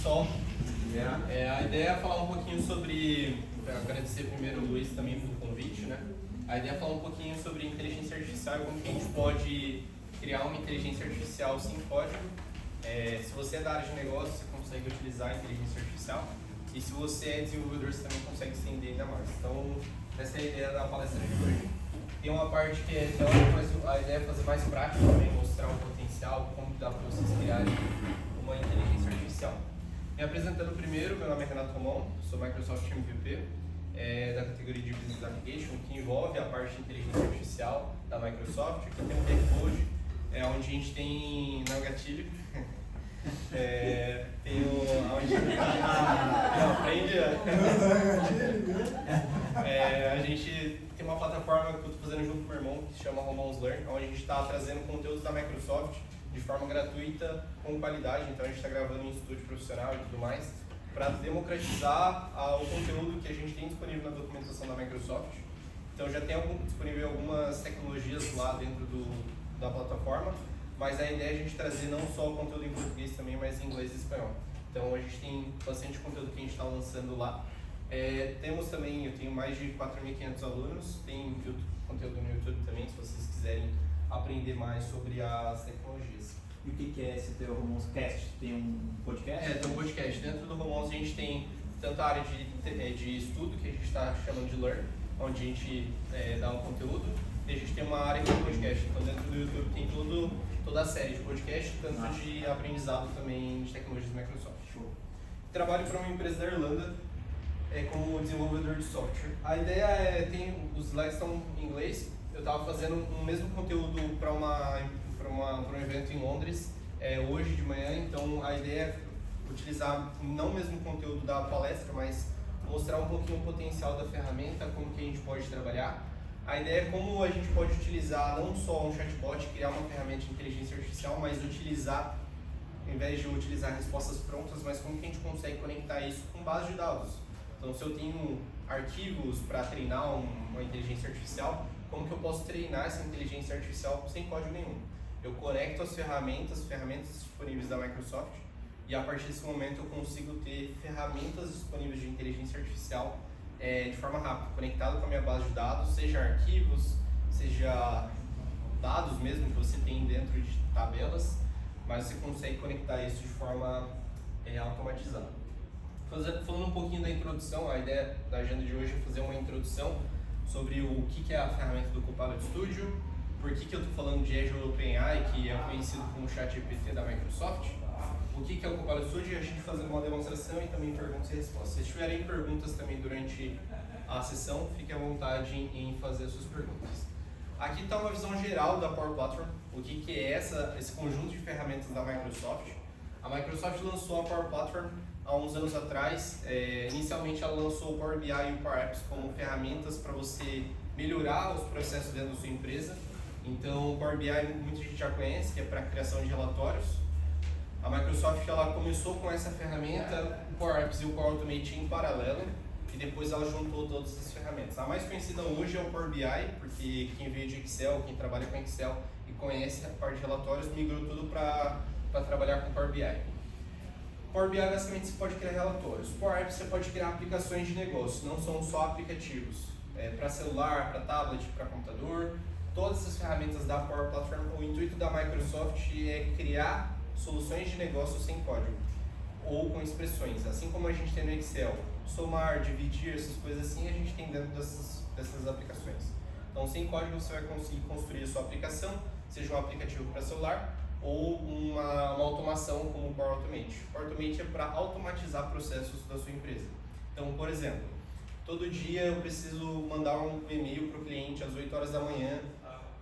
pessoal. A ideia é falar um pouquinho sobre, agradecer primeiro o Luiz também pelo convite, né? A ideia é falar um pouquinho sobre inteligência artificial e como que a gente pode criar uma inteligência artificial sem código. Se você é da área de negócio, você consegue utilizar a inteligência artificial. E se você é desenvolvedor, você também consegue estender ainda mais. Então, essa é a ideia da palestra de hoje. Tem uma parte que é teórica, mas a ideia é fazer mais prática também, mostrar o potencial, como dá para vocês criarem uma inteligência artificial. Me apresentando primeiro, meu nome é Renato Romão, sou Microsoft MVP, da categoria de Business Application, que envolve a parte de inteligência artificial da Microsoft. Aqui tem um Backcode, onde a gente tem no gatilho. Tem onde aprende. A gente tem uma plataforma que eu estou fazendo junto com o meu irmão, que se chama Romão's Learn, onde a gente está trazendo conteúdos da Microsoft de forma gratuita, com qualidade. Então a gente está gravando em estúdio profissional e tudo mais, para democratizar o conteúdo que a gente tem disponível na documentação da Microsoft. Então já tem disponível algumas tecnologias lá dentro da plataforma, mas a ideia é a gente trazer não só o conteúdo em português também, mas em inglês e espanhol. Então a gente tem bastante conteúdo que a gente está lançando lá. Temos também, eu tenho mais de 4.500 alunos, tem conteúdo no YouTube também, se vocês quiserem aprender mais sobre as tecnologias. E o que é esse teu Romão's Cast? Tem um podcast? Tem um podcast. Dentro do Romão's a gente tem tanto a área de estudo, que a gente está chamando de Learn, onde a gente dá um conteúdo, e a gente tem uma área que é podcast. Então dentro do YouTube tem toda a série de podcast, tanto de aprendizado também de tecnologias da Microsoft. Trabalho para uma empresa da Irlanda como desenvolvedor de software. A ideia os slides estão em inglês. Eu estava fazendo o mesmo conteúdo para um evento em Londres hoje de manhã, então a ideia é utilizar não o mesmo conteúdo da palestra, mas mostrar um pouquinho o potencial da ferramenta, como que a gente pode trabalhar. A ideia é como a gente pode utilizar não só um chatbot, criar uma ferramenta de inteligência artificial, mas utilizar, ao invés de utilizar respostas prontas, mas como que a gente consegue conectar isso com base de dados. Então, se eu tenho arquivos para treinar uma inteligência artificial, como que eu posso treinar essa inteligência artificial sem código nenhum? Eu conecto as ferramentas disponíveis da Microsoft, e a partir desse momento eu consigo ter ferramentas disponíveis de inteligência artificial de forma rápida, conectado com a minha base de dados, seja arquivos, seja dados mesmo que você tem dentro de tabelas, mas você consegue conectar isso de forma automatizada. Falando um pouquinho da introdução, a ideia da agenda de hoje é fazer uma introdução sobre o que é a ferramenta do Copilot Studio, por que eu estou falando de Azure OpenAI, que é conhecido como ChatGPT da Microsoft, o que é o Copilot Studio, e a gente fazendo uma demonstração e também perguntas e respostas. Se tiverem perguntas também durante a sessão, fiquem à vontade em fazer as suas perguntas. Aqui está uma visão geral da Power Platform, o que é esse conjunto de ferramentas da Microsoft. A Microsoft lançou a Power Platform há uns anos atrás. Inicialmente ela lançou o Power BI e o Power Apps como ferramentas para você melhorar os processos dentro da sua empresa. Então o Power BI muita gente já conhece, que é para a criação de relatórios. A Microsoft ela começou com essa ferramenta, o Power Apps e o Power Automate em paralelo, e depois ela juntou todas essas ferramentas. A mais conhecida hoje é o Power BI, porque quem veio de Excel, quem trabalha com Excel e conhece a parte de relatórios, migrou tudo para trabalhar com Power BI. Power BI basicamente você pode criar relatórios. Power Apps você pode criar aplicações de negócio, não são só aplicativos. Para celular, para tablet, para computador. Todas essas ferramentas da Power Platform, o intuito da Microsoft é criar soluções de negócio sem código ou com expressões. Assim como a gente tem no Excel, somar, dividir, essas coisas assim, a gente tem dentro dessas aplicações. Então, sem código você vai conseguir construir a sua aplicação, seja um aplicativo para celular ou uma automação como o Power Automate. O Power Automate é para automatizar processos da sua empresa. Então, por exemplo, todo dia eu preciso mandar um e-mail para o cliente às 8 horas da manhã,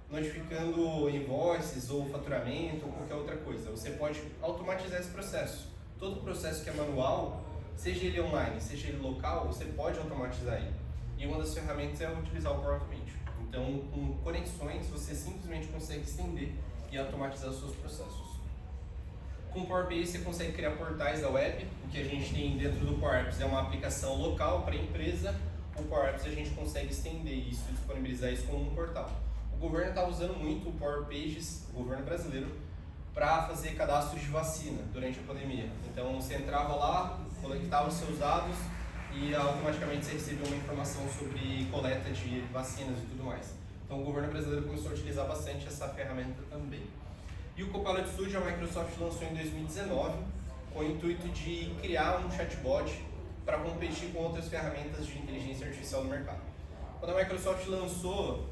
notificando invoices ou faturamento ou qualquer outra coisa. Você pode automatizar esse processo. Todo processo que é manual, seja ele online, seja ele local, você pode automatizar ele. E uma das ferramentas é utilizar o Power Automate. Então, com conexões, você simplesmente consegue estender e automatizar os seus processos. Com o Power BI você consegue criar portais da web. O que a gente tem dentro do Power Apps é uma aplicação local para a empresa. O Power Apps a gente consegue estender isso, disponibilizar isso como um portal. O governo está usando muito o Power Pages, o governo brasileiro, para fazer cadastros de vacina durante a pandemia. Então você entrava lá, coletava os seus dados e automaticamente você recebia uma informação sobre coleta de vacinas e tudo mais. Então o governo brasileiro começou a utilizar bastante essa ferramenta também. E o Copilot Studio a Microsoft lançou em 2019 com o intuito de criar um chatbot para competir com outras ferramentas de inteligência artificial no mercado. Quando a Microsoft lançou,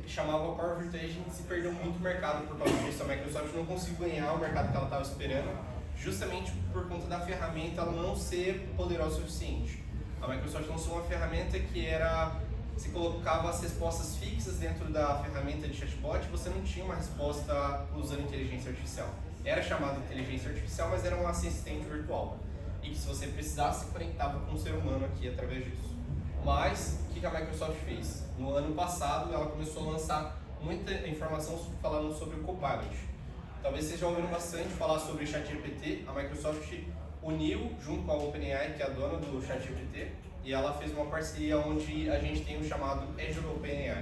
chamava Power Virtual Agent, se perdeu muito mercado por causa disso. A Microsoft não conseguiu ganhar o mercado que ela estava esperando, justamente por conta da ferramenta ela não ser poderosa o suficiente. A Microsoft lançou uma ferramenta que era, você colocava as respostas fixas dentro da ferramenta de chatbot, você não tinha uma resposta usando inteligência artificial. Era chamado inteligência artificial, mas era um assistente virtual. E que se você precisasse, se conectava com um ser humano aqui através disso. Mas, o que a Microsoft fez? No ano passado, ela começou a lançar muita informação falando sobre o Copilot. Talvez vocês já ouviram bastante falar sobre o ChatGPT. A Microsoft uniu, junto com a OpenAI, que é a dona do ChatGPT, e ela fez uma parceria onde a gente tem o chamado Azure OpenAI,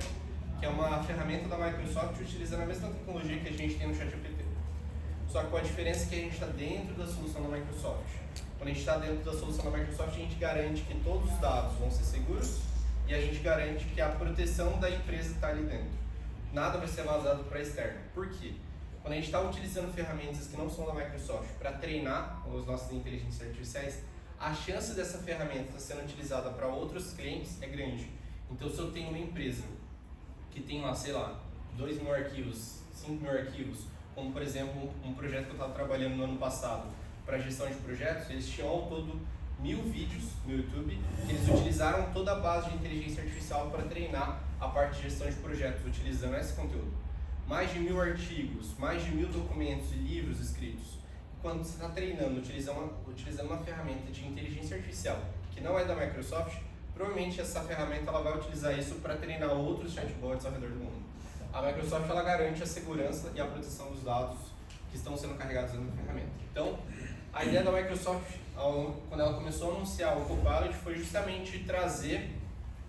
que é uma ferramenta da Microsoft utilizando a mesma tecnologia que a gente tem no ChatGPT. Só que com a diferença que a gente está dentro da solução da Microsoft. Quando a gente está dentro da solução da Microsoft, a gente garante que todos os dados vão ser seguros e a gente garante que a proteção da empresa está ali dentro. Nada vai ser vazado para externo. Por quê? Quando a gente está utilizando ferramentas que não são da Microsoft para treinar as nossas inteligências artificiais, a chance dessa ferramenta estar sendo utilizada para outros clientes é grande. Então, se eu tenho uma empresa que tem lá, sei lá, 2.000 arquivos, 5.000 arquivos, como por exemplo um projeto que eu estava trabalhando no ano passado para gestão de projetos, eles tinham ao todo 1.000 vídeos no YouTube que eles utilizaram toda a base de inteligência artificial para treinar a parte de gestão de projetos utilizando esse conteúdo. Mais de 1.000 artigos, mais de 1.000 documentos e livros escritos. Quando você está treinando utilizando uma ferramenta de inteligência artificial que não é da Microsoft, provavelmente essa ferramenta ela vai utilizar isso para treinar outros chatbots ao redor do mundo. A Microsoft ela garante a segurança e a proteção dos dados que estão sendo carregados na ferramenta. Então, a ideia da Microsoft, quando ela começou a anunciar o Copilot, foi justamente trazer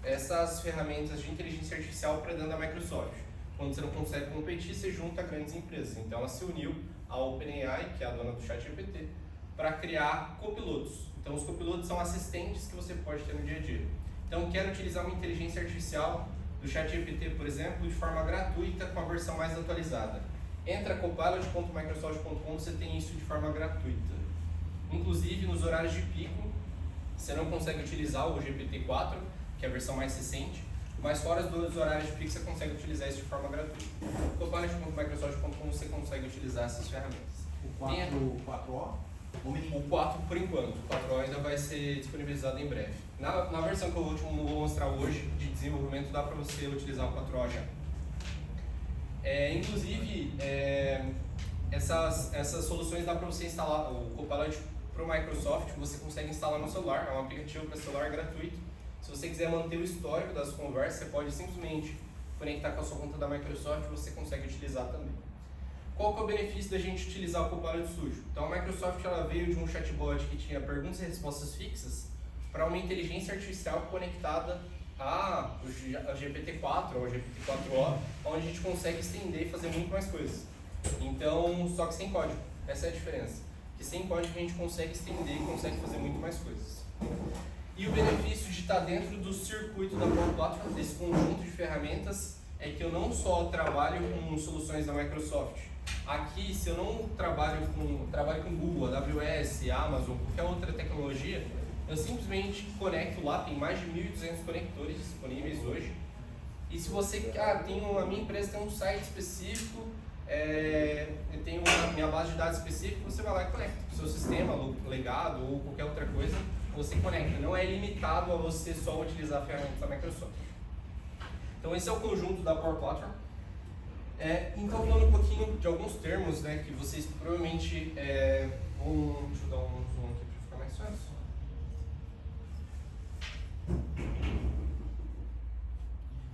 essas ferramentas de inteligência artificial para dentro da Microsoft. Quando você não consegue competir, você junta grandes empresas. Então, ela se uniu à OpenAI, que é a dona do ChatGPT, para criar copilotos. Então, os copilotos são assistentes que você pode ter no dia a dia. Então, quero utilizar uma inteligência artificial do ChatGPT, por exemplo, de forma gratuita com a versão mais atualizada. Entra copilot.microsoft.com, você tem isso de forma gratuita. Inclusive, nos horários de pico, você não consegue utilizar o GPT-4, que é a versão mais recente, mas fora dos horários de pico, você consegue utilizar isso de forma gratuita. Copilot.microsoft.com, você consegue utilizar essas ferramentas. O 4O? O 4 por enquanto, o 4O ainda vai ser disponibilizado em breve. Na versão que eu vou mostrar hoje, de desenvolvimento, dá para você utilizar o 4O já. Inclusive, essas soluções dá para você instalar. O Copilot para o Microsoft, você consegue instalar no celular, é um aplicativo para celular gratuito. Se você quiser manter o histórico das conversas, você pode simplesmente conectar com a sua conta da Microsoft e você consegue utilizar também. Qual que é o benefício da gente utilizar o Copilot Studio? Então a Microsoft ela veio de um chatbot que tinha perguntas e respostas fixas para uma inteligência artificial conectada ao GPT-4 ou GPT-4o, onde a gente consegue estender e fazer muito mais coisas. Então, só que sem código. Essa é a diferença. Que sem código a gente consegue estender e consegue fazer muito mais coisas. E o benefício de estar dentro do circuito da Power Platform, desse conjunto de ferramentas, é que eu não só trabalho com soluções da Microsoft. Aqui, se eu não trabalho com Google, AWS, Amazon, qualquer outra tecnologia, eu simplesmente conecto lá, tem mais de 1.200 conectores disponíveis hoje. E se você, a minha empresa tem um site específico, eu tenho a minha base de dados específica, você vai lá e conecta. O seu sistema, legado ou qualquer outra coisa, você conecta. Não é limitado a você só utilizar ferramentas da Microsoft. Então esse é o conjunto da Power Platform. Então falando um pouquinho de alguns termos, né, que vocês provavelmente vão... Deixa eu dar um zoom aqui para ficar mais fácil.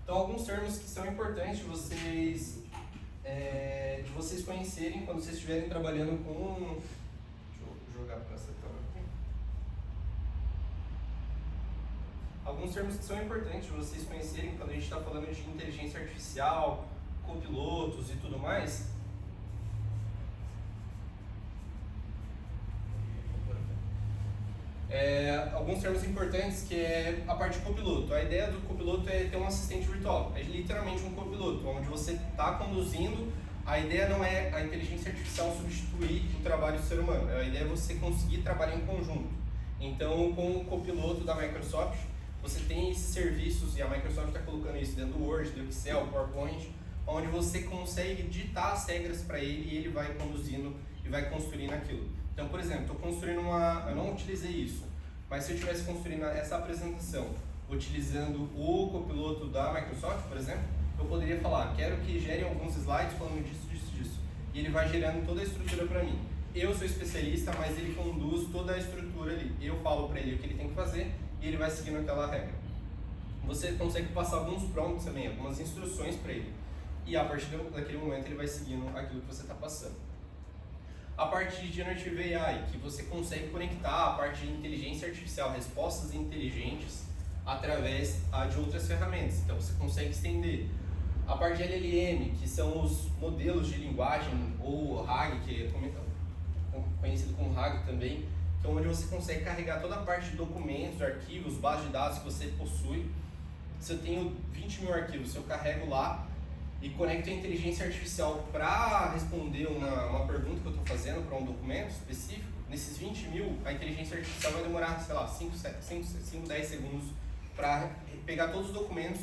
Então alguns termos que são importantes de vocês conhecerem quando vocês estiverem trabalhando com... Deixa eu jogar para essa tela aqui. Alguns termos que são importantes de vocês conhecerem quando a gente está falando de inteligência artificial, copilotos e tudo mais, Alguns termos importantes que é a parte de copiloto. A ideia do copiloto é ter um assistente virtual, é literalmente um copiloto, onde você está conduzindo. A ideia não é a inteligência artificial substituir o trabalho do ser humano, a ideia é você conseguir trabalhar em conjunto. Então, com o copiloto da Microsoft, você tem esses serviços, e a Microsoft está colocando isso dentro do Word, do Excel, PowerPoint, onde você consegue ditar as regras para ele e ele vai conduzindo e vai construindo aquilo. Então, por exemplo, estou construindo eu não utilizei isso, mas se eu estivesse construindo essa apresentação utilizando o copiloto da Microsoft, por exemplo, eu poderia falar, quero que gere alguns slides falando disso, e ele vai gerando toda a estrutura para mim. Eu sou especialista, mas ele conduz toda a estrutura ali. Eu falo para ele o que ele tem que fazer e ele vai seguindo aquela regra. Você consegue passar alguns prompts também, algumas instruções para ele. E a partir daquele momento ele vai seguindo aquilo que você está passando. A parte de Generative AI, que você consegue conectar a parte de inteligência artificial, respostas inteligentes, através de outras ferramentas. Então você consegue estender. A parte de LLM, que são os modelos de linguagem, ou RAG, que é conhecido como RAG também, que é onde você consegue carregar toda a parte de documentos, arquivos, bases de dados que você possui. Se eu tenho 20 mil arquivos, eu carrego lá e conecto a inteligência artificial para responder uma pergunta que eu estou fazendo para um documento específico, nesses 20 mil, a inteligência artificial vai demorar, sei lá, 5, 10 segundos para pegar todos os documentos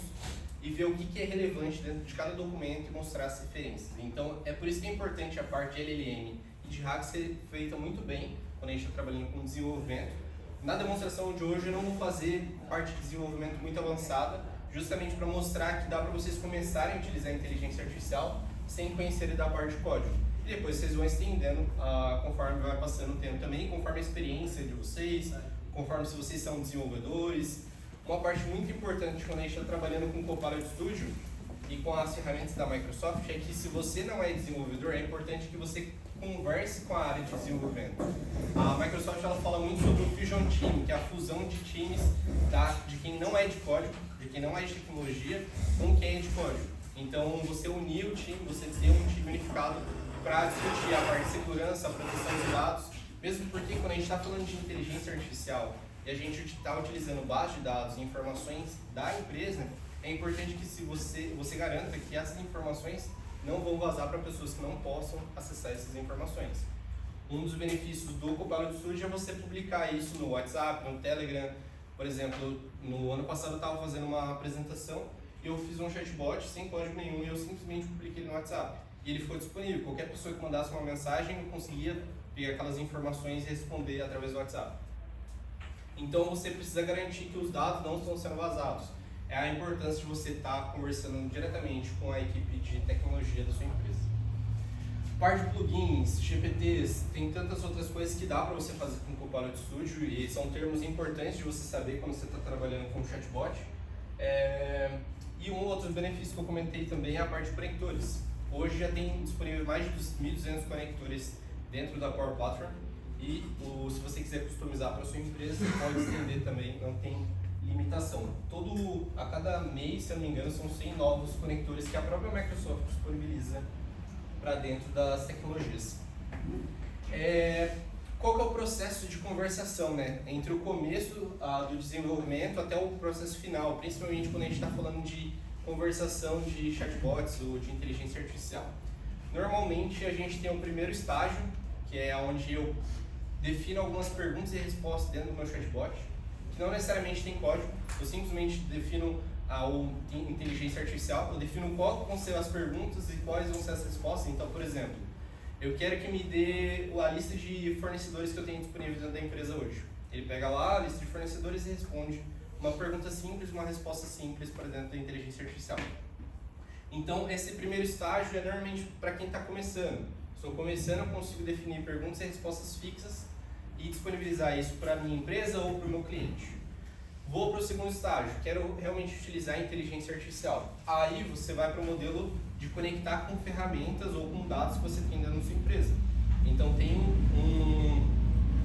e ver o que é relevante dentro de cada documento e mostrar as referências. Então, é por isso que é importante a parte de LLM e de RAG ser feita muito bem quando a gente está trabalhando com desenvolvimento. Na demonstração de hoje eu não vou fazer parte de desenvolvimento muito avançada, justamente para mostrar que dá para vocês começarem a utilizar a inteligência artificial sem conhecerem da parte de código. E depois vocês vão estendendo conforme vai passando o tempo também, conforme a experiência de vocês, conforme se vocês são desenvolvedores. Uma parte muito importante quando a gente está trabalhando com o Copilot Studio e com as ferramentas da Microsoft é que se você não é desenvolvedor, é importante que você converse com a área de desenvolvimento. A Microsoft ela fala muito sobre o Fusion Team, que é a fusão de times de quem não é de código, de quem não é de tecnologia, com quem é de código. Então, você unir o time, você ter um time unificado para discutir a parte de segurança, a proteção de dados, mesmo porque quando a gente está falando de inteligência artificial e a gente está utilizando base de dados e informações da empresa, é importante que se você garanta que essas informações não vão vazar para pessoas que não possam acessar essas informações. Um dos benefícios do Copilot Studio é você publicar isso no WhatsApp, no Telegram. Por exemplo, no ano passado eu estava fazendo uma apresentação e eu fiz um chatbot sem código nenhum e eu simplesmente publiquei no WhatsApp. E ele ficou disponível. Qualquer pessoa que mandasse uma mensagem eu conseguia pegar aquelas informações e responder através do WhatsApp. Então você precisa garantir que os dados não estão sendo vazados. É a importância de você estar conversando diretamente com a equipe de tecnologia da sua empresa. Parte de plugins, GPTs, tem tantas outras coisas que dá para você fazer com o Copilot Studio e são termos importantes de você saber quando você está trabalhando com chatbot. E um outro benefício que eu comentei também é a parte de conectores. Hoje já tem disponível mais de 1.200 conectores dentro da Power Platform e se você quiser customizar para a sua empresa, pode estender também, não tem limitação. A cada mês, se eu não me engano, são 100 novos conectores que a própria Microsoft disponibiliza para dentro das tecnologias. Qual que é o processo de conversação, né? Entre o começo do desenvolvimento até o processo final, principalmente quando a gente está falando de conversação de chatbots ou de inteligência artificial. Normalmente a gente tem o primeiro estágio, que é onde eu defino algumas perguntas e respostas dentro do meu chatbot, que não necessariamente tem código, eu simplesmente defino a inteligência artificial, eu defino quais vão ser as perguntas e quais vão ser as respostas. Então, por exemplo, eu quero que me dê a lista de fornecedores que eu tenho disponível dentro da empresa hoje. Ele pega lá a lista de fornecedores e responde uma pergunta simples, uma resposta simples para dentro da inteligência artificial. Então, esse primeiro estágio é normalmente para quem está começando. Estou começando, eu consigo definir perguntas e respostas fixas e disponibilizar isso para a minha empresa ou para o meu cliente. Vou para o segundo estágio, quero realmente utilizar a inteligência artificial. Aí você vai para o modelo de conectar com ferramentas ou com dados que você tem dentro da sua empresa. Então tem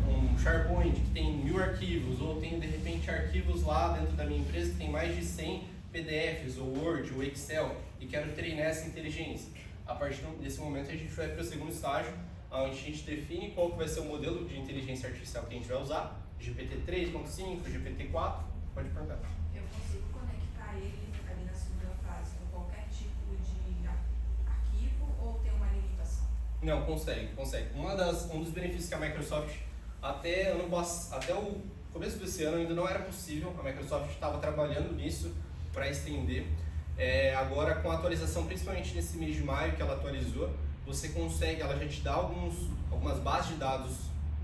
um SharePoint que tem 1000 arquivos, ou tem de repente arquivos lá dentro da minha empresa que tem mais de 100 PDFs, ou Word, ou Excel, e quero treinar essa inteligência. A partir desse momento a gente vai para o segundo estágio, onde a gente define qual que vai ser o modelo de inteligência artificial que a gente vai usar, GPT 3.5, GPT 4, pode perguntar. Eu consigo conectar ele ali na segunda fase com qualquer tipo de arquivo ou tem uma limitação? Não, consegue. Um dos benefícios que a Microsoft, até o começo desse ano ainda não era possível, a Microsoft estava trabalhando nisso para estender. Agora com a atualização, principalmente nesse mês de maio que ela atualizou, você consegue, ela já te dá algumas bases de dados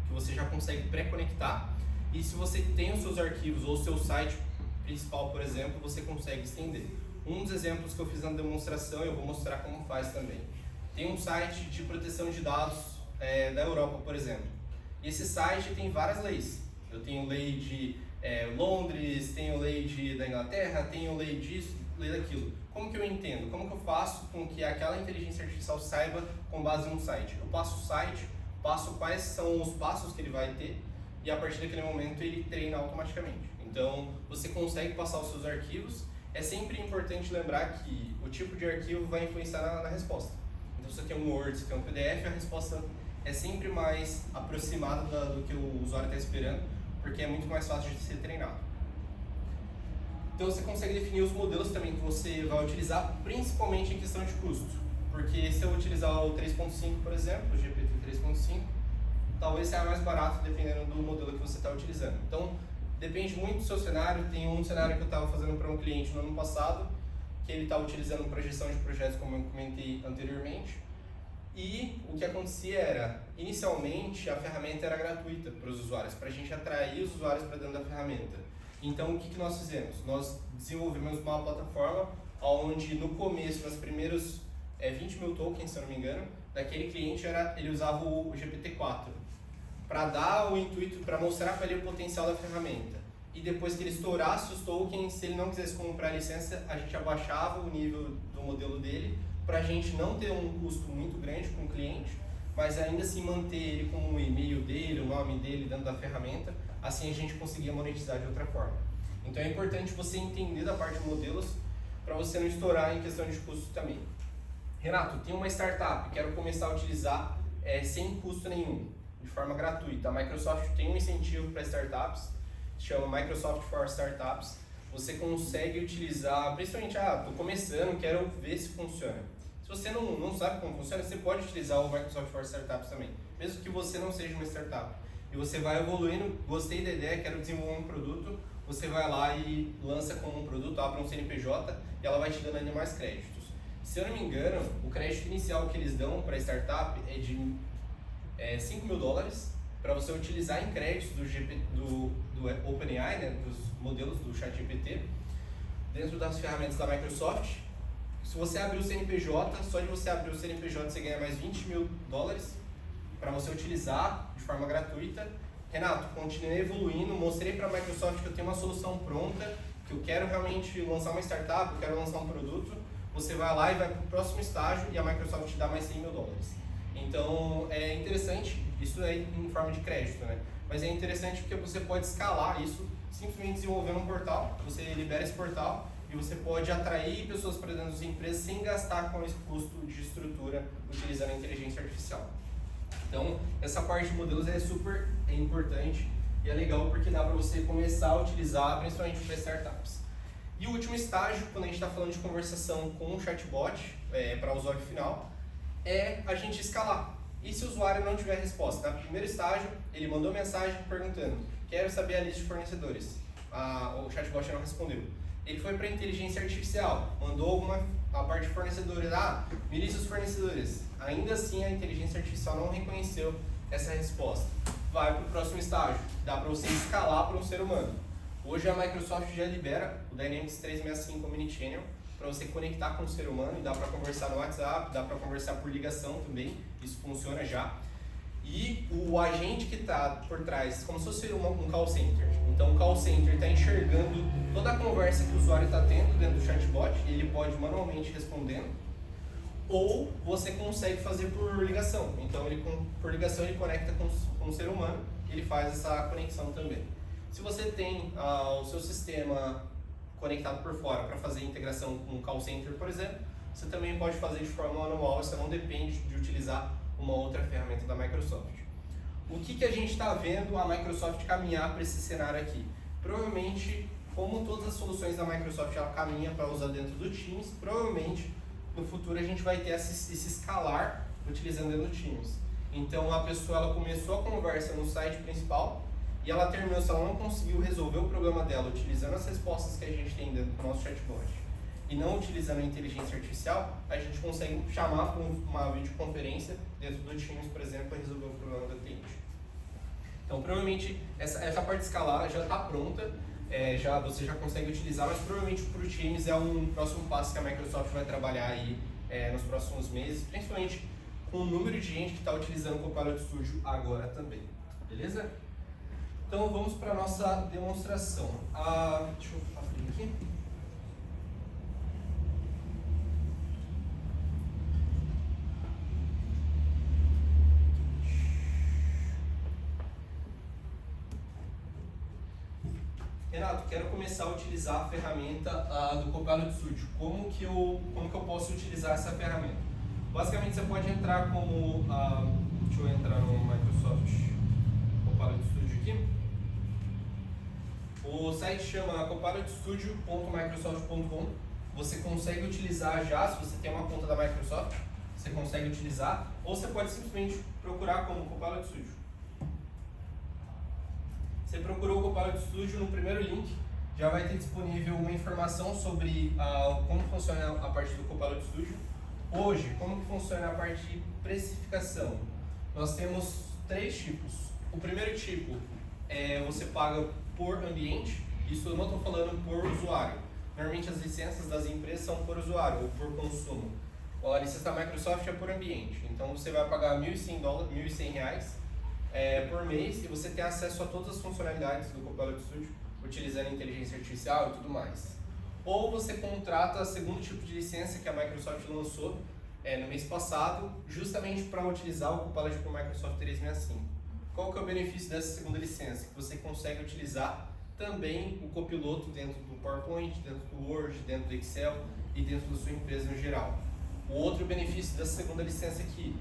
que você já consegue pré-conectar, e se você tem os seus arquivos ou o seu site principal, por exemplo, você consegue estender. Um dos exemplos que eu fiz na demonstração, eu vou mostrar como faz também. Tem um site de proteção de dados da Europa, por exemplo. E esse site tem várias leis. Eu tenho lei de Londres, tenho lei da Inglaterra, tenho lei disso, lei daquilo. Como que eu entendo? Como que eu faço com que aquela inteligência artificial saiba com base no site? Eu passo o site, passo quais são os passos que ele vai ter e a partir daquele momento ele treina automaticamente. Então você consegue passar os seus arquivos. É sempre importante lembrar que o tipo de arquivo vai influenciar na resposta. Então se você tem um Word, se você tem um PDF, a resposta é sempre mais aproximada do que o usuário está esperando, porque é muito mais fácil de ser treinado. Então você consegue definir os modelos também que você vai utilizar, principalmente em questão de custo. Porque se eu utilizar o 3.5, por exemplo, o GPT 3.5, talvez seja mais barato dependendo do modelo que você está utilizando. Então, depende muito do seu cenário. Tem um cenário que eu estava fazendo para um cliente no ano passado, que ele estava utilizando projeção de projetos, como eu comentei anteriormente. E o que acontecia era, inicialmente, a ferramenta era gratuita para os usuários, para a gente atrair os usuários para dentro da ferramenta. Então, o que nós fizemos? Nós desenvolvemos uma plataforma onde, no começo, nos primeiros 20 mil tokens, se eu não me engano, daquele cliente ele usava o GPT-4 para dar o intuito, para mostrar para ele o potencial da ferramenta. E depois que ele estourasse os tokens, se ele não quisesse comprar a licença, a gente abaixava o nível do modelo dele, para a gente não ter um custo muito grande com o cliente, mas ainda assim manter ele com o e-mail dele, o nome dele dentro da ferramenta, assim a gente conseguia monetizar de outra forma. Então é importante você entender da parte de modelos, para você não estourar em questão de custo também. Renato, tem uma startup, quero começar a utilizar sem custo nenhum, de forma gratuita. A Microsoft tem um incentivo para startups, se chama Microsoft for Startups. Você consegue utilizar, principalmente, estou começando, quero ver se funciona. Se você não sabe como funciona, você pode utilizar o Microsoft for Startups também, mesmo que você não seja uma startup. E você vai evoluindo, gostei da ideia, quero desenvolver um produto, você vai lá e lança como um produto, abre um CNPJ e ela vai te dando ainda mais créditos. Se eu não me engano, o crédito inicial que eles dão para startup é de $5 mil para você utilizar em créditos do OpenAI, né, dos modelos do ChatGPT, dentro das ferramentas da Microsoft. Se você abrir o CNPJ, só de você abrir o CNPJ você ganha mais $20 mil para você utilizar de forma gratuita. Renato, continuei evoluindo, mostrei para a Microsoft que eu tenho uma solução pronta, que eu quero realmente lançar uma startup, eu quero lançar um produto. Você vai lá e vai para o próximo estágio e a Microsoft te dá mais $100 mil. Então é interessante, isso é em forma de crédito, né? Mas é interessante porque você pode escalar isso simplesmente desenvolvendo um portal. Você libera esse portal e você pode atrair pessoas para dentro das empresas sem gastar com esse custo de estrutura utilizando a inteligência artificial. Então essa parte de modelos é super importante e é legal porque dá para você começar a utilizar principalmente para startups. E o último estágio, quando a gente está falando de conversação com um chatbot para o usuário final, é a gente escalar. E se o usuário não tiver resposta? No primeiro estágio, ele mandou mensagem perguntando: quero saber a lista de fornecedores. O chatbot não respondeu. Ele foi para a inteligência artificial, mandou a parte de fornecedores. Me lista os fornecedores. Ainda assim, a inteligência artificial não reconheceu essa resposta. Vai para o próximo estágio. Dá para você escalar para um ser humano. Hoje a Microsoft já libera o Dynamics 365 Omnichannel para você conectar com o ser humano e dá para conversar no WhatsApp, dá para conversar por ligação também, isso funciona já. E o agente que está por trás, como se fosse um call center. Então o call center está enxergando toda a conversa que o usuário está tendo dentro do chatbot e ele pode manualmente respondendo. Ou você consegue fazer por ligação. Então por ligação ele conecta com o ser humano e ele faz essa conexão também. Se você tem o seu sistema conectado por fora para fazer integração com o call center, por exemplo, você também pode fazer de forma manual, você não depende de utilizar uma outra ferramenta da Microsoft. O que a gente está vendo a Microsoft caminhar para esse cenário aqui? Provavelmente, como todas as soluções da Microsoft ela caminha para usar dentro do Teams, provavelmente no futuro a gente vai ter esse escalar utilizando dentro do Teams. Então a pessoa ela começou a conversa no site principal e ela terminou, se ela não conseguiu resolver o problema dela utilizando as respostas que a gente tem dentro do nosso chatbot e não utilizando a inteligência artificial, a gente consegue chamar para uma videoconferência dentro do Teams, por exemplo, para resolver o problema do cliente. Então provavelmente essa parte de escalar já está pronta, você já consegue utilizar, mas provavelmente para o Teams é um próximo passo que a Microsoft vai trabalhar aí nos próximos meses, principalmente com o número de gente que está utilizando o Copilot Studio agora também, beleza? Então vamos para a nossa demonstração. Deixa eu abrir aqui. Renato, quero começar a utilizar a ferramenta do Copilot Studio. Como que eu posso utilizar essa ferramenta? Basicamente, você pode entrar como... deixa eu entrar no Microsoft Copilot Studio aqui. O site chama copilotstudio.microsoft.com. Você consegue utilizar já, se você tem uma conta da Microsoft, você consegue utilizar, ou você pode simplesmente procurar como Copilot Studio. Você procurou o Copilot Studio, no primeiro link já vai ter disponível uma informação sobre como funciona a parte do Copilot Studio. Hoje, como que funciona a parte de precificação? Nós temos 3 tipos. O primeiro tipo é você paga por ambiente, isso eu não estou falando por usuário. Normalmente as licenças das empresas são por usuário ou por consumo. A licença da Microsoft é por ambiente, então você vai pagar R$1.100 por mês e você tem acesso a todas as funcionalidades do Copilot Studio, utilizando inteligência artificial e tudo mais. Ou você contrata o segundo tipo de licença que a Microsoft lançou no mês passado, justamente para utilizar o Copilot para o Microsoft 365. Qual que é o benefício dessa segunda licença? Que você consegue utilizar também o copiloto dentro do PowerPoint, dentro do Word, dentro do Excel e dentro da sua empresa no geral. O outro benefício dessa segunda licença aqui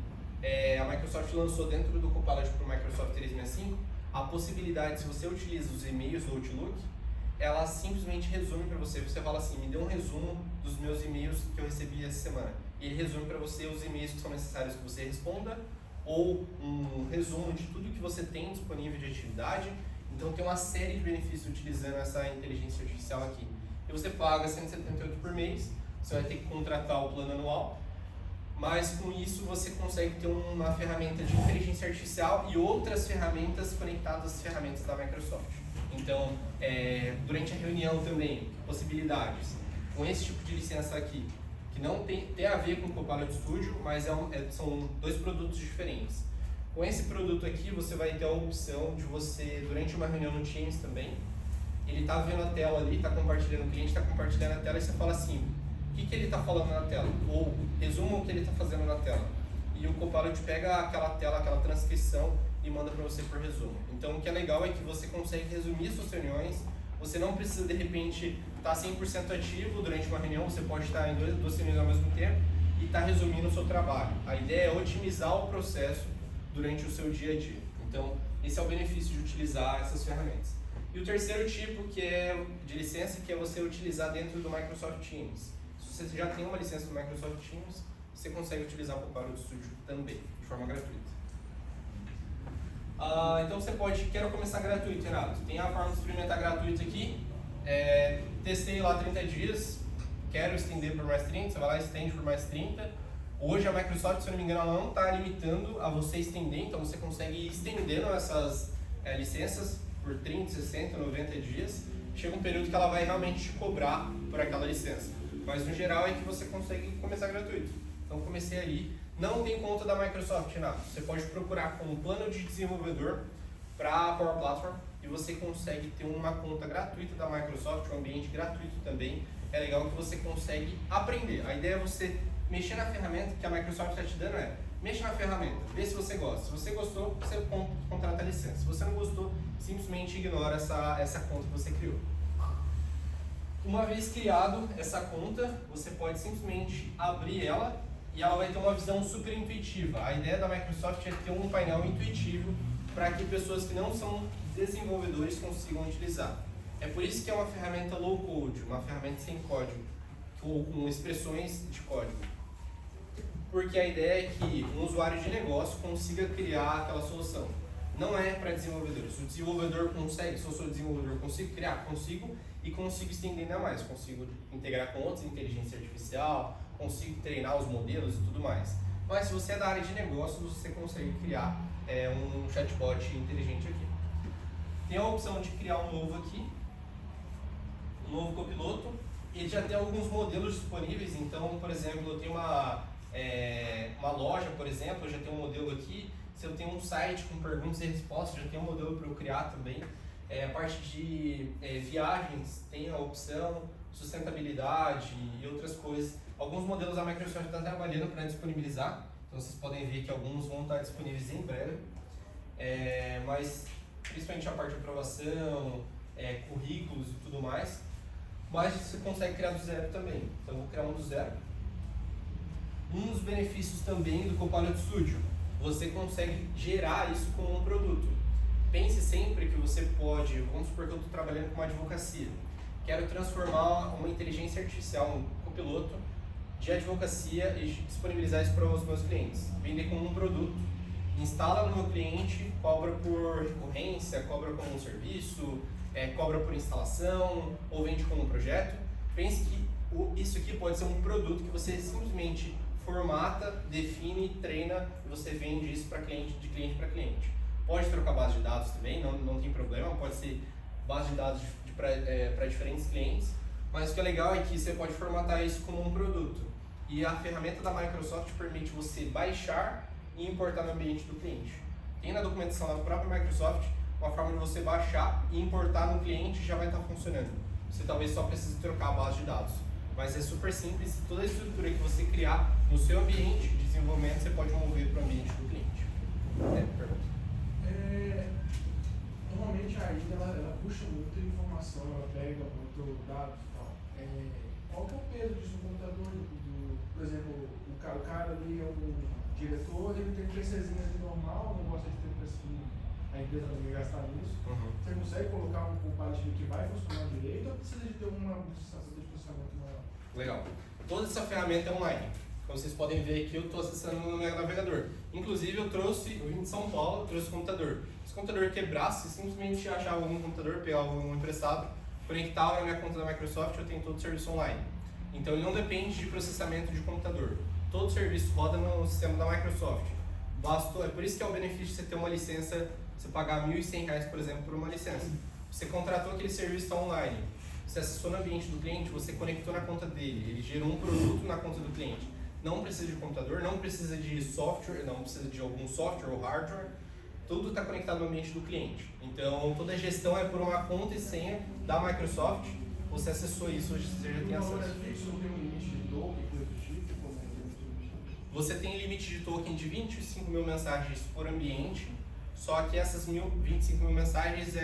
a Microsoft lançou dentro do Copilot para o Microsoft 365 a possibilidade, se você utiliza os e-mails do Outlook, ela simplesmente resume para você. Você fala assim, me dê um resumo dos meus e-mails que eu recebi essa semana. E ele resume para você os e-mails que são necessários que você responda, ou um resumo de tudo que você tem disponível de atividade. Então tem uma série de benefícios utilizando essa inteligência artificial aqui. E você paga R$178 por mês, você vai ter que contratar o plano anual, mas com isso você consegue ter uma ferramenta de inteligência artificial e outras ferramentas conectadas às ferramentas da Microsoft. Então, durante a reunião também, possibilidades. Com esse tipo de licença aqui, que não tem a ver com o Copilot Studio, mas são 2 produtos diferentes. Com esse produto aqui, você vai ter a opção de você, durante uma reunião no Teams também, ele está vendo a tela ali, está compartilhando, o cliente está compartilhando a tela e você fala assim, o que ele está falando na tela? Ou resuma o que ele está fazendo na tela. E o Copilot pega aquela tela, aquela transcrição e manda para você por resumo. Então o que é legal é que você consegue resumir suas reuniões, você não precisa de repente estar 100% ativo durante uma reunião, você pode estar em 2 reuniões ao mesmo tempo e estar resumindo o seu trabalho. A ideia é otimizar o processo durante o seu dia a dia. Então esse é o benefício de utilizar essas ferramentas. E o terceiro tipo que é de licença, que é você utilizar dentro do Microsoft Teams. Se você já tem uma licença do Microsoft Teams, você consegue utilizar o Copilot Studio também, de forma gratuita. Então você pode, quero começar gratuito, Renato. Tem a forma de experimentar gratuito aqui. Testei lá 30 dias, quero estender por mais 30, você vai lá e estende por mais 30. Hoje a Microsoft, se eu não me engano, ela não está limitando a você estender, então você consegue ir estendendo essas licenças por 30, 60, 90 dias. Chega um período que ela vai realmente te cobrar por aquela licença. Mas no geral é que você consegue começar gratuito. Então comecei ali. Não tem conta da Microsoft, nada. Você pode procurar como plano de desenvolvedor para a Power Platform e você consegue ter uma conta gratuita da Microsoft, um ambiente gratuito também. É legal que você consegue aprender. A ideia é você mexer na ferramenta que a Microsoft está te dando, mexa na ferramenta, vê se você gosta. Se você gostou, você contrata a licença. Se você não gostou, simplesmente ignora essa conta que você criou. Uma vez criado essa conta, você pode simplesmente abrir ela e ela vai ter uma visão super intuitiva. A ideia da Microsoft é ter um painel intuitivo para que pessoas que não são desenvolvedores consigam utilizar. É por isso que é uma ferramenta low code, uma ferramenta sem código, ou com expressões de código. Porque a ideia é que um usuário de negócio consiga criar aquela solução. Não é para desenvolvedores. O desenvolvedor consegue, se eu sou desenvolvedor, consigo criar? Consigo, e consigo estender ainda mais. Consigo integrar com outras inteligência artificial, consigo treinar os modelos e tudo mais. Mas se você é da área de negócios, você consegue criar um chatbot inteligente aqui. Tem a opção de criar um novo aqui, um novo copiloto. Ele já tem alguns modelos disponíveis, então, por exemplo, eu tenho uma loja, por exemplo, eu já tenho um modelo aqui. Se eu tenho um site com perguntas e respostas, já tem um modelo para eu criar também. A parte de viagens tem a opção, sustentabilidade e outras coisas. Alguns modelos a Microsoft está trabalhando para disponibilizar, então vocês podem ver que alguns vão estar disponíveis em breve. Mas principalmente a parte de aprovação, currículos e tudo mais. Mas você consegue criar do zero também. Então eu vou criar um do zero. Um dos benefícios também do Copilot Studio, você consegue gerar isso como um produto. Pense sempre que você pode, vamos supor que eu estou trabalhando com uma advocacia. Quero transformar uma inteligência artificial, um copiloto de advocacia e disponibilizar isso para os meus clientes. Vender como um produto, instala no meu cliente, cobra por recorrência, cobra como um serviço, cobra por instalação ou vende como um projeto. Pense que isso aqui pode ser um produto que você simplesmente formata, define, treina e você vende isso para cliente, de cliente para cliente. Pode trocar base de dados também, não tem problema, pode ser base de dados para diferentes clientes, mas o que é legal é que você pode formatar isso como um produto. E a ferramenta da Microsoft permite você baixar e importar no ambiente do cliente. Tem na documentação da própria Microsoft uma forma de você baixar e importar no cliente e já vai estar funcionando. Você talvez só precise trocar a base de dados. Mas é super simples, toda a estrutura que você criar no seu ambiente de desenvolvimento, você pode mover para o ambiente do cliente. Pergunta. Normalmente a IA ela puxa muita informação, ela pega muito dados e tal. Qual que é o peso disso no computador? Por exemplo, o cara ali é um diretor, ele tem um PCzinho ali normal, não gosta de ter PC, a empresa não vai gastar nisso. Você consegue colocar um comparativo que vai funcionar direito ou precisa de ter uma processador de processamento maior? Legal. Toda essa ferramenta é online. Como vocês podem ver aqui, eu estou acessando no meu navegador. Inclusive, eu vim de São Paulo, trouxe o computador. Se o computador quebrasse, simplesmente achava algum computador, pegava um emprestado, conectava na minha conta da Microsoft, eu tenho todo o serviço online. Então, ele não depende de processamento de computador. Todo o serviço roda no sistema da Microsoft. É por isso que é o benefício de você ter uma licença, você pagar R$ 1.100, por exemplo, por uma licença. Você contratou aquele serviço online, você acessou no ambiente do cliente, você conectou na conta dele, ele gerou um produto na conta do cliente. Não precisa de computador, não precisa de software, não precisa de algum software ou hardware, tudo está conectado no ambiente do cliente. Então, toda a gestão é por uma conta e senha da Microsoft, você acessou isso, hoje você já tem acesso. Isso não tem um limite de token, coisa do tipo? Você tem limite de token de 25 mil mensagens por ambiente, só que essas 25 mil mensagens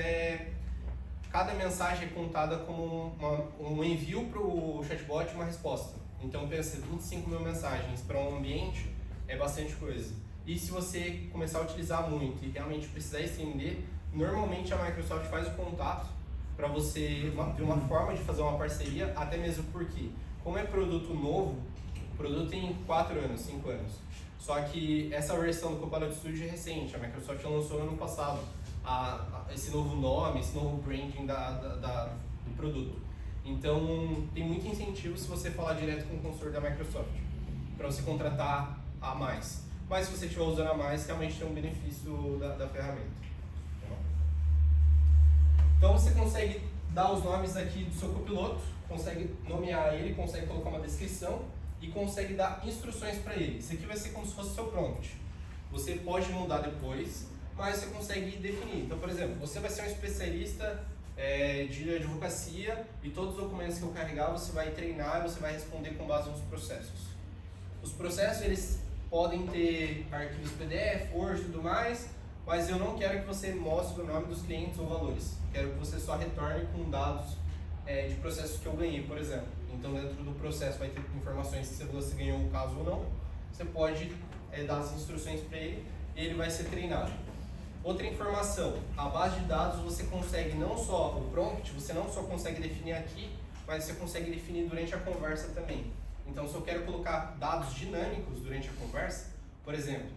cada mensagem é contada como um envio para o chatbot e uma resposta. Então pensa, 25 mil mensagens para um ambiente é bastante coisa. E se você começar a utilizar muito e realmente precisar estender, normalmente a Microsoft faz o contato para você ver uma forma de fazer uma parceria, até mesmo porque, como é produto novo, o produto tem 4 anos, 5 anos. Só que essa versão do Copilot Studio é recente, a Microsoft lançou no ano passado esse novo nome, esse novo branding do produto. Então, tem muito incentivo se você falar direto com o consultor da Microsoft, para você contratar a mais. Mas se você estiver usando a mais, realmente tem um benefício da ferramenta. Então, você consegue dar os nomes aqui do seu copiloto, consegue nomear ele, consegue colocar uma descrição e consegue dar instruções para ele. Isso aqui vai ser como se fosse o seu prompt. Você pode mudar depois, mas você consegue definir. Então, por exemplo, você vai ser um especialista de advocacia e todos os documentos que eu carregar você vai treinar e você vai responder com base nos processos. Os processos eles podem ter arquivos PDF, Word e tudo mais, mas eu não quero que você mostre o nome dos clientes ou valores. Quero que você só retorne com dados de processos que eu ganhei, por exemplo. Então dentro do processo vai ter informações se você ganhou o caso ou não você pode dar as instruções para ele e ele vai ser treinado. Outra informação, a base de dados você consegue não só, o prompt, você não só consegue definir aqui, mas você consegue definir durante a conversa também. Então, se eu quero colocar dados dinâmicos durante a conversa, por exemplo,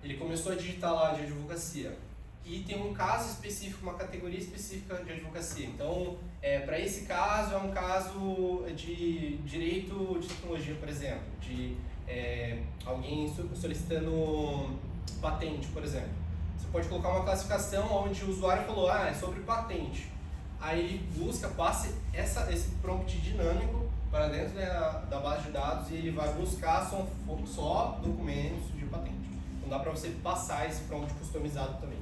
ele começou a digitar lá de advocacia e tem um caso específico, uma categoria específica de advocacia. Então, para esse caso, é um caso de direito de tecnologia, por exemplo, de alguém solicitando patente, por exemplo. Você pode colocar uma classificação onde o usuário falou, é sobre patente. Aí ele busca, passa esse prompt dinâmico para dentro da base de dados e ele vai buscar só documentos de patente. Então dá para você passar esse prompt customizado também.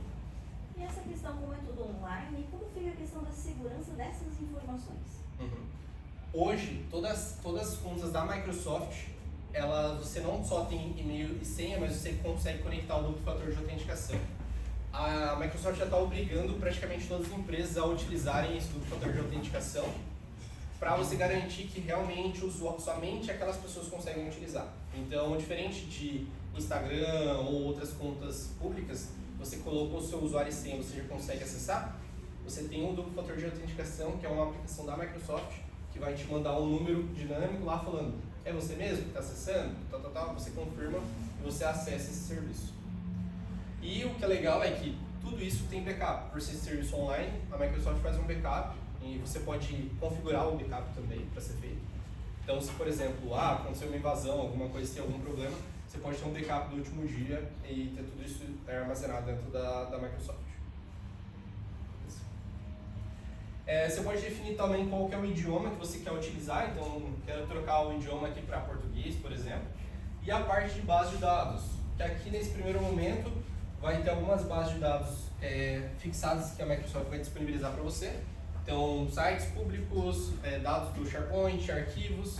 E essa questão, como é tudo online, como fica a questão da segurança dessas informações? Hoje, todas as contas da Microsoft, você não só tem e-mail e senha, mas você consegue conectar o duplo fator de autenticação. A Microsoft já está obrigando praticamente todas as empresas a utilizarem esse duplo fator de autenticação para você garantir que realmente somente aquelas pessoas conseguem utilizar. Então, diferente de Instagram ou outras contas públicas, você colocou o seu usuário e senha, você já consegue acessar. Você tem um duplo fator de autenticação, que é uma aplicação da Microsoft, que vai te mandar um número dinâmico lá falando, é você mesmo que está acessando? Você confirma e você acessa esse serviço. E o que é legal é que tudo isso tem backup. Por ser serviço online, a Microsoft faz um backup e você pode configurar o backup também para ser feito. Então, se por exemplo, aconteceu uma invasão, alguma coisa, tem algum problema, você pode ter um backup do último dia e ter tudo isso armazenado dentro da Microsoft. Você pode definir também qual que é o idioma que você quer utilizar, então quero trocar o idioma aqui para português, por exemplo. E a parte de base de dados, que aqui nesse primeiro momento vai ter algumas bases de dados fixadas que a Microsoft vai disponibilizar para você. Então, sites públicos, dados do SharePoint, arquivos,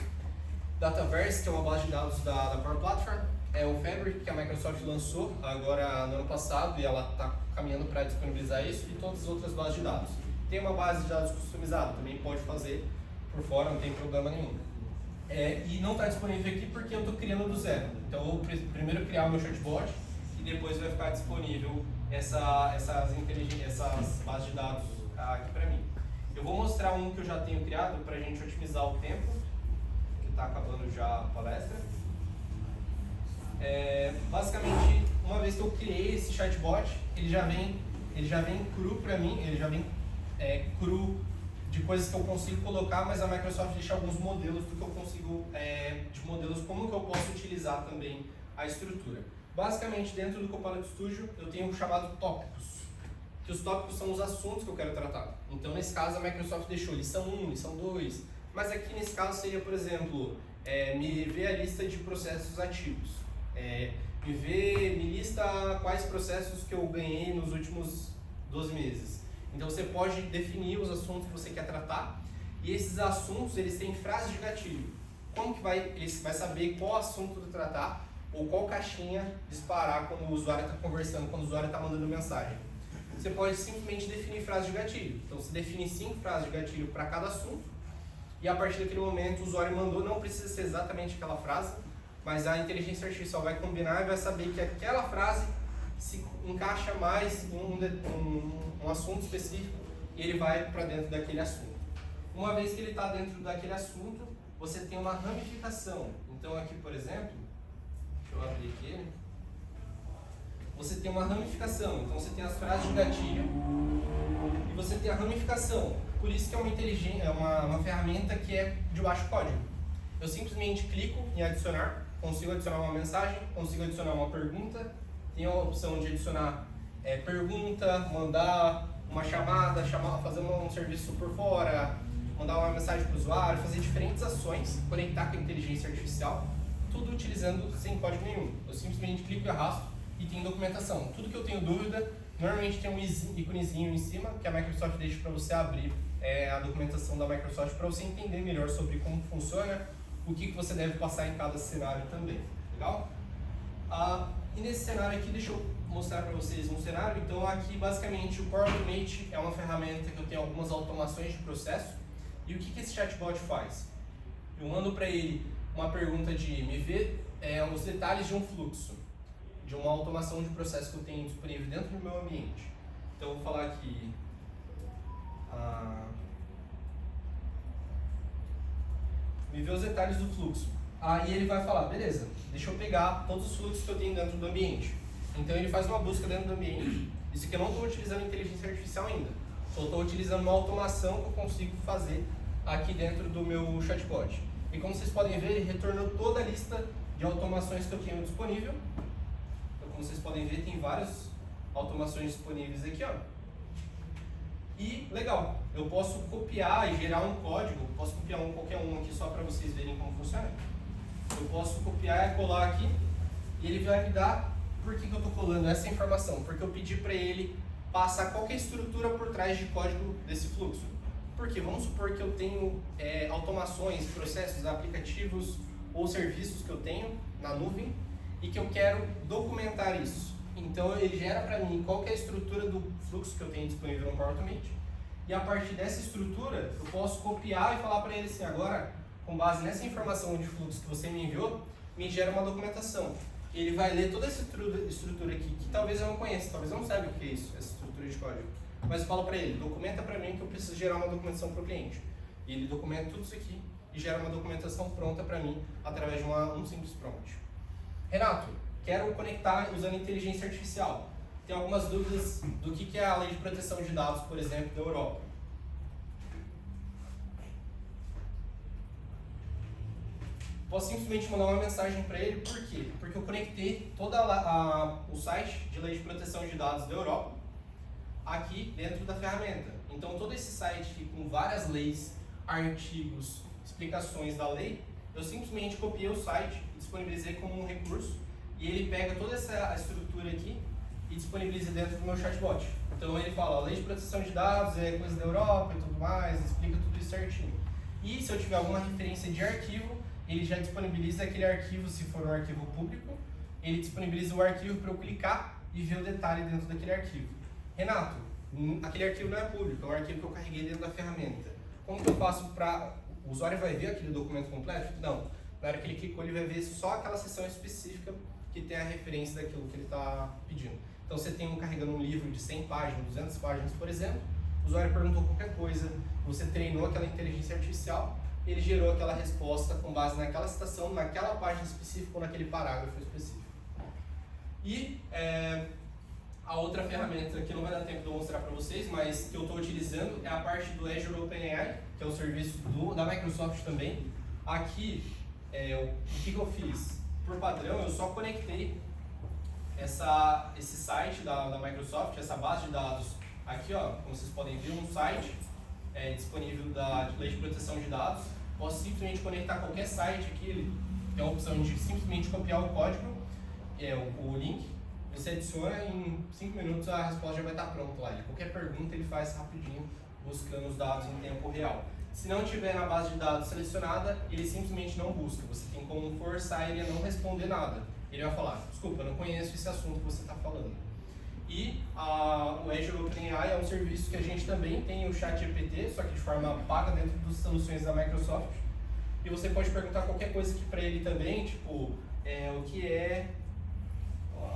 Dataverse, que é uma base de dados da Power Platform, o Fabric, que a Microsoft lançou agora no ano passado e ela está caminhando para disponibilizar isso, e todas as outras bases de dados. Tem uma base de dados customizada, também pode fazer por fora, não tem problema nenhum. E não está disponível aqui porque eu estou criando do zero. Então, eu vou primeiro criar o meu chatbot e depois vai ficar disponível essas bases de dados aqui para mim. Eu vou mostrar um que eu já tenho criado para a gente otimizar o tempo, que está acabando já a palestra. Basicamente, uma vez que eu criei esse chatbot, ele já vem cru para mim, ele já vem cru de coisas que eu consigo colocar, mas a Microsoft deixa alguns modelos do que eu consigo, de modelos como que eu posso utilizar também a estrutura. Basicamente, dentro do Copilot Studio, eu tenho o chamado tópicos, que os tópicos são os assuntos que eu quero tratar. Então, nesse caso, a Microsoft deixou lição 1, lição 2, mas aqui nesse caso seria, por exemplo, me ver a lista de processos ativos, me lista quais processos que eu ganhei nos últimos 12 meses. Então você pode definir os assuntos que você quer tratar e esses assuntos eles têm frases de gatilho. Como que ele vai saber qual assunto tratar ou qual caixinha disparar quando o usuário está conversando, quando o usuário está mandando mensagem? Você pode simplesmente definir frases de gatilho. Então você define 5 frases de gatilho para cada assunto e a partir daquele momento o usuário mandou, não precisa ser exatamente aquela frase, mas a inteligência artificial vai combinar e vai saber que aquela frase se encaixa mais em um assunto específico e ele vai para dentro daquele assunto. Uma vez que ele está dentro daquele assunto, você tem uma ramificação. Então aqui, por exemplo, deixa eu abrir aqui, você tem uma ramificação. Então você tem as frases de gatilho e você tem a ramificação. Por isso que é uma ferramenta que é de baixo código. Eu simplesmente clico em adicionar, consigo adicionar uma mensagem, consigo adicionar uma pergunta, tenho a opção de adicionar pergunta, mandar uma chamada, fazer um serviço por fora, mandar uma mensagem para o usuário, fazer diferentes ações, conectar com a inteligência artificial, tudo utilizando sem código nenhum. Eu simplesmente clico e arrasto e tem documentação. Tudo que eu tenho dúvida, normalmente tem um íconezinho em cima que a Microsoft deixa para você abrir a documentação da Microsoft para você entender melhor sobre como funciona, o que você deve passar em cada cenário também. Legal? E nesse cenário aqui, deixa eu mostrar para vocês um cenário. Então aqui basicamente o Power Automate é uma ferramenta que eu tenho algumas automações de processo. E o que esse chatbot faz? Eu mando para ele uma pergunta de me vê os detalhes de um fluxo, de uma automação de processo que eu tenho disponível dentro do meu ambiente. Então eu vou falar aqui, me vê os detalhes do fluxo. Aí ele vai falar, beleza, deixa eu pegar todos os fluxos que eu tenho dentro do ambiente. Então ele faz uma busca dentro do ambiente. Isso aqui eu não estou utilizando inteligência artificial ainda. Só estou utilizando uma automação que eu consigo fazer aqui dentro do meu chatbot. E como vocês podem ver, ele retornou toda a lista de automações que eu tenho disponível. Então, como vocês podem ver, tem várias automações disponíveis aqui, ó. E, legal, eu posso copiar e gerar um código, posso copiar qualquer um aqui só para vocês verem como funciona. Eu posso copiar e colar aqui, e ele vai me dar, por que eu estou colando essa informação? Porque eu pedi para ele passar qualquer estrutura por trás de código desse fluxo. Porque vamos supor que eu tenho automações, processos, aplicativos ou serviços que eu tenho na nuvem e que eu quero documentar isso. Então ele gera para mim qual que é a estrutura do fluxo que eu tenho disponível no Power Automate e a partir dessa estrutura eu posso copiar e falar para ele assim, agora com base nessa informação de fluxo que você me enviou, me gera uma documentação. Ele vai ler toda essa estrutura aqui, que talvez eu não conheça, talvez eu não saiba o que é isso, essa estrutura de código. Mas eu falo para ele, documenta para mim que eu preciso gerar uma documentação para o cliente. E ele documenta tudo isso aqui e gera uma documentação pronta para mim através de um simples prompt. Renato, quero conectar usando inteligência artificial. Tem algumas dúvidas do que é a lei de proteção de dados, por exemplo, da Europa. Posso simplesmente mandar uma mensagem para ele, por quê? Porque eu conectei todo o site de lei de proteção de dados da Europa aqui dentro da ferramenta. Então todo esse site com várias leis, artigos, explicações da lei, eu simplesmente copiei o site, disponibilizei como um recurso e ele pega toda essa estrutura aqui e disponibiliza dentro do meu chatbot. Então ele fala, a lei de proteção de dados é coisa da Europa e tudo mais, explica tudo isso certinho. E se eu tiver alguma referência de arquivo, ele já disponibiliza aquele arquivo, se for um arquivo público, ele disponibiliza o arquivo para eu clicar e ver o detalhe dentro daquele arquivo. Renato, aquele arquivo não é público, é um arquivo que eu carreguei dentro da ferramenta. Como que eu faço para... O usuário vai ver aquele documento completo? Não. Na hora que ele clicou, ele vai ver só aquela seção específica que tem a referência daquilo que ele está pedindo. Então, você tem carregando um livro de 100 páginas, 200 páginas, por exemplo, o usuário perguntou qualquer coisa, você treinou aquela inteligência artificial, ele gerou aquela resposta com base naquela citação, naquela página específica ou naquele parágrafo específico. E a outra ferramenta que não vai dar tempo de eu mostrar para vocês, mas que eu estou utilizando é a parte do Azure OpenAI, que é o serviço da Microsoft também. Aqui, o que eu fiz? Por padrão, eu só conectei esse site da Microsoft, essa base de dados aqui, ó, como vocês podem ver, um site disponível da Lei de Proteção de Dados. Posso simplesmente conectar qualquer site aqui, ele tem a opção de simplesmente copiar o código, o link, você adiciona e em 5 minutos a resposta já vai estar pronta lá. Qualquer pergunta ele faz rapidinho, buscando os dados em tempo real. Se não tiver na base de dados selecionada, ele simplesmente não busca. Você tem como forçar ele a não responder nada. Ele vai falar, desculpa, eu não conheço esse assunto que você está falando. E o Azure OpenAI é um serviço que a gente também tem o ChatGPT, só que de forma paga dentro das soluções da Microsoft. E você pode perguntar qualquer coisa aqui para ele também, tipo, o que é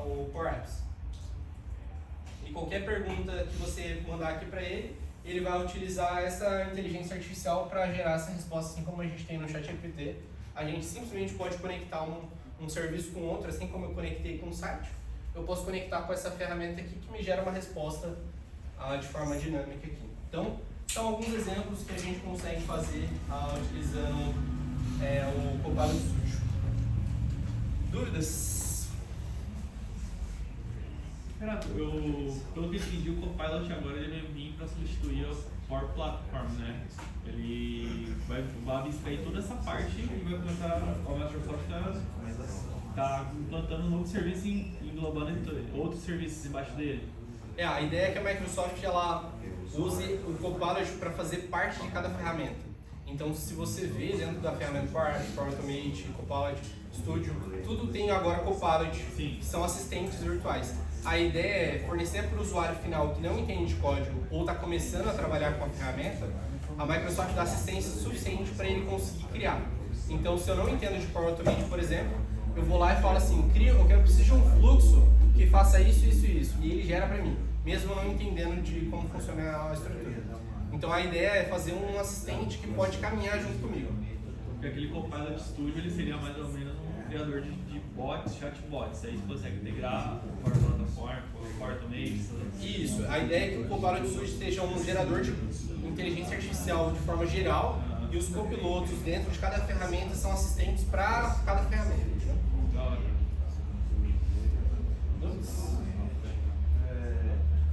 o Power Apps. E qualquer pergunta que você mandar aqui para ele, ele vai utilizar essa inteligência artificial para gerar essa resposta, assim como a gente tem no ChatGPT. A gente simplesmente pode conectar um serviço com outro, assim como eu conectei com um site. Eu posso conectar com essa ferramenta aqui que me gera uma resposta de forma dinâmica aqui. Então, são alguns exemplos que a gente consegue fazer utilizando o Copilot Studio. Dúvidas? Renato, pelo que eu entendi, o Copilot agora ele vai vir para substituir o Power Platform, né? Ele vai abstrair toda essa parte e vai começar, a Microsoft tá implantando um novo serviço e englobando outros serviços embaixo dele. A ideia é que a Microsoft ela use o Copilot para fazer parte de cada ferramenta. Então, se você vê dentro da ferramenta Power Automate, Copilot Studio, tudo tem agora Copilot, que são assistentes virtuais. A ideia é fornecer para o usuário final que não entende de código ou está começando a trabalhar com a ferramenta, a Microsoft dá assistência suficiente para ele conseguir criar. Então, se eu não entendo de Power Automate, por exemplo, eu vou lá e falo assim, eu preciso de um fluxo que faça isso, isso e isso. E ele gera para mim, mesmo não entendendo de como funciona a estrutura. Então a ideia é fazer um assistente que pode caminhar junto comigo. Porque aquele Copilot Studio ele seria mais ou menos um criador de bots, chatbots. Aí você consegue integrar com a plataforma, com o Automate. Isso, a ideia é que o Copilot Studio seja um gerador de inteligência artificial de forma geral e os copilotos dentro de cada ferramenta são assistentes para cada ferramenta. Da hora.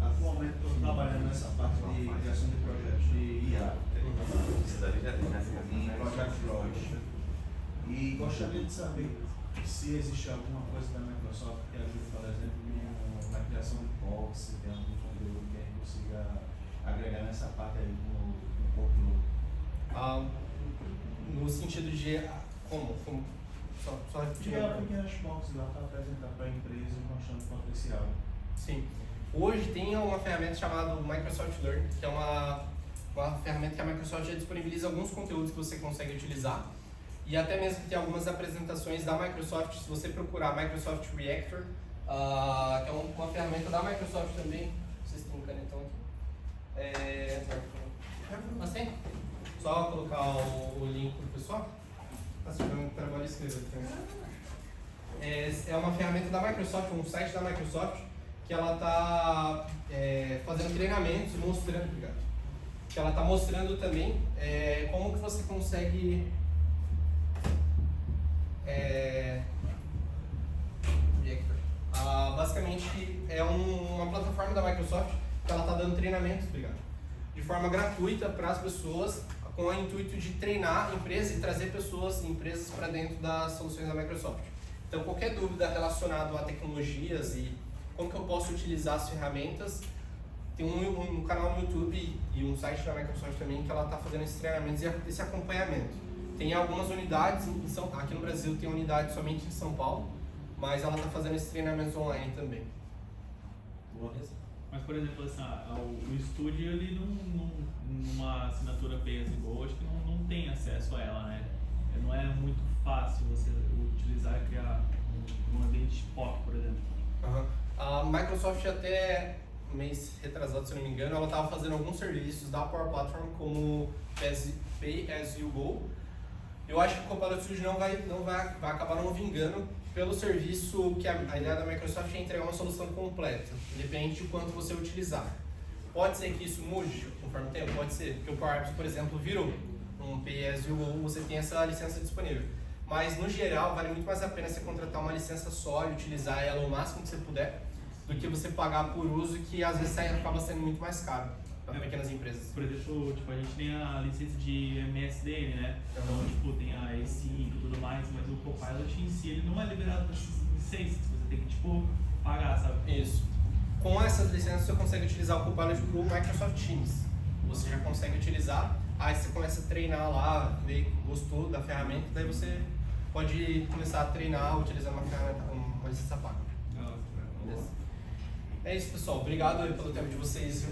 Atualmente estou trabalhando nessa parte de criação de projetos de IA, em Project Flourish. E gostaria de saber se existe alguma coisa da Microsoft que ajude, por exemplo, na criação de box, se tem algum conteúdo que a gente consiga agregar nessa parte aí no copiloto. No sentido de como? Só repetir. Criar pequenas boxes lá para apresentar para a empresa mostrando potencial. Sim. Hoje tem uma ferramenta chamada Microsoft Learn, que é uma ferramenta que a Microsoft já disponibiliza alguns conteúdos que você consegue utilizar. E até mesmo tem algumas apresentações da Microsoft, se você procurar Microsoft Reactor, que é uma ferramenta da Microsoft também. Vocês têm um canetão aqui. Assim? Só colocar o link para o pessoal. Se tiver um trabalho escrito aqui. É uma ferramenta da Microsoft, um site da Microsoft, que ela está fazendo treinamentos e mostrando, que ela está mostrando também como que você consegue basicamente é uma plataforma da Microsoft que ela está dando treinamentos, de forma gratuita para as pessoas, com o intuito de treinar empresas e trazer empresas para dentro das soluções da Microsoft. Então qualquer dúvida relacionada a tecnologias e como que eu posso utilizar as ferramentas, tem um canal no YouTube e um site da Microsoft também que ela está fazendo esses treinamentos e esse acompanhamento. Tem algumas unidades, aqui no Brasil tem unidade somente em São Paulo, mas ela está fazendo esses treinamentos online também. Mas, por exemplo, assim, o estúdio, ele numa assinatura Pay as you go, acho que não tem acesso a ela, né? Não é muito fácil você utilizar e criar um ambiente POC, por exemplo. A Microsoft até mês retrasado, se não me engano, ela estava fazendo alguns serviços da Power Platform como Pay as you go. Eu acho que o Copilot Studio não vai acabar não vingando pelo serviço que a ideia da Microsoft é entregar uma solução completa, independente de quanto você utilizar. Pode ser que isso mude conforme o tempo, pode ser, porque o Power Apps, por exemplo, virou um Pay as you go, você tem essa licença disponível. Mas no geral vale muito mais a pena você contratar uma licença só e utilizar ela o máximo que você puder, do que você pagar por uso, que às vezes acaba sendo muito mais caro para pequenas empresas. Por exemplo, a gente tem a licença de MSDN, né? Então, tem a E5 e tudo mais, mas o Copilot em si, ele não é liberado para essas licenças, você tem que, pagar, sabe? Isso. Com essas licenças você consegue utilizar o Copilot para o Microsoft Teams. Você já consegue utilizar, aí você começa a treinar lá, ver, gostou da ferramenta, daí você pode começar a treinar utilizando uma licença paga. É isso, pessoal. Obrigado pelo tempo de vocês.